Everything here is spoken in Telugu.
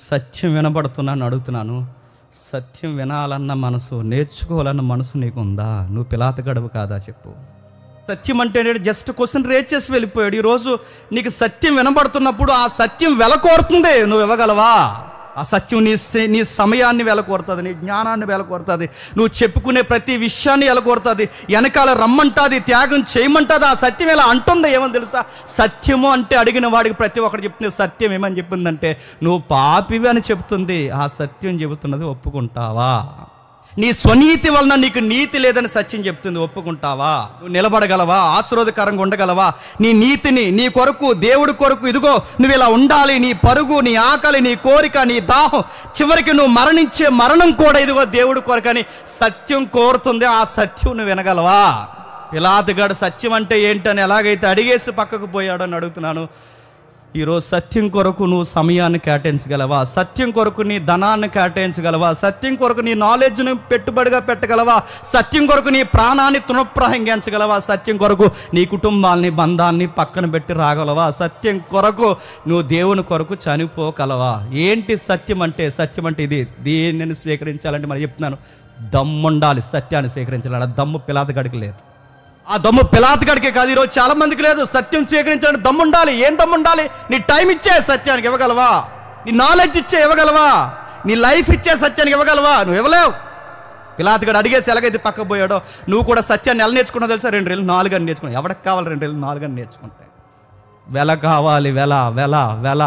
సత్యం వినబడుతున్నాను అడుగుతున్నాను. సత్యం వినాలన్న మనసు, నేర్చుకోవాలన్న మనసు నీకుందా? నువ్వు పిలాత గడువు కాదా చెప్పు. సత్యం అంటే జస్ట్ క్వశ్చన్ రేజ్ చేసి వెళ్ళిపోయాడు. ఈరోజు నీకు సత్యం వినబడుతున్నప్పుడు ఆ సత్యం వెలకోరుతుంది, నువ్వు ఇవ్వగలవా? ఆ సత్యం నీ సమయాన్ని వెలకోరుతుంది, నీ జ్ఞానాన్ని వెలకోరుతుంది, నువ్వు చెప్పుకునే ప్రతి విషయాన్ని వెలకోరుతుంది, వెనకాల రమ్మంటుంది, త్యాగం చేయమంటుంది. ఆ సత్యం ఇలా అంటుంది. ఏమని తెలుసా? సత్యము అంటే అడిగిన వాడికి ప్రతి ఒక్కటి చెప్తుంది. సత్యం ఏమని చెప్పిందంటే నువ్వు పాపివి అని చెప్తుంది. ఆ సత్యం చెబుతున్నది ఒప్పుకుంటావా? నీ స్వనీతి వలన నీకు నీతి లేదని సత్యం చెప్తుంది, ఒప్పుకుంటావా? నువ్వు నిలబడగలవా? ఆశీర్వాదకరంగా ఉండగలవా? నీ నీతిని, నీ కొరకు, దేవుడి కొరకు, ఇదిగో నువ్వు ఇలా ఉండాలి, నీ పరుగు, నీ ఆకలి, నీ కోరిక, నీ దాహం, చివరికి నువ్వు మరణించే మరణం కూడా ఇదిగో దేవుడి కొరకని సత్యం కోరుతుంది. ఆ సత్యం నువ్వు వినగలవా? పిలాతుగాడు సత్యం అంటే ఏంటని ఎలాగైతే అడిగేసి పక్కకు పోయాడని అడుగుతున్నాను. ఈరోజు సత్యం కొరకు నువ్వు సమయాన్ని కేటాయించగలవా? సత్యం కొరకు నీ ధనాన్ని కేటాయించగలవా? సత్యం కొరకు నీ నాలెడ్జ్ని పెట్టుబడిగా పెట్టగలవా? సత్యం కొరకు నీ ప్రాణాన్ని తృణప్రాయంగించగలవా? సత్యం కొరకు నీ కుటుంబాన్ని, బంధాన్ని పక్కన పెట్టి రాగలవా? సత్యం కొరకు నువ్వు దేవుని కొరకు చనిపోగలవా? ఏంటి సత్యం అంటే? సత్యం అంటే ఇది. దీనిని స్వీకరించాలంటే మరి చెప్తున్నాను, దమ్ముండాలి. సత్యాన్ని స్వీకరించాలి. దమ్ము పిలాతగాడికి లేదు. ఆ దమ్ము పిలాతగాడికే కాదు, ఈరోజు చాలా మందికి లేదు. సత్యం స్వీకరించాలంటే దమ్ము ఉండాలి. ఏం దమ్ము ఉండాలి? నీ టైం ఇచ్చే సత్యానికి ఇవ్వగలవా? నీ నాలెడ్జ్ ఇచ్చే ఇవ్వగలవా? నీ లైఫ్ ఇచ్చే సత్యానికి ఇవ్వగలవా? నువ్వు ఇవ్వలేవు. పిలాతగాడు అడిగేసి ఎలాగైతే పక్కకు పోయాడో నువ్వు కూడా సత్యాన్ని ఎలా నేర్చుకున్నావు తెలుసా? 2 రెళ్ళు 4 అని నేర్చుకున్నావు. ఎవరికి కావాలి 2 రెళ్ళు 4 అని నేర్చుకుంటే? వెల కావాలి, వెల వెల వెల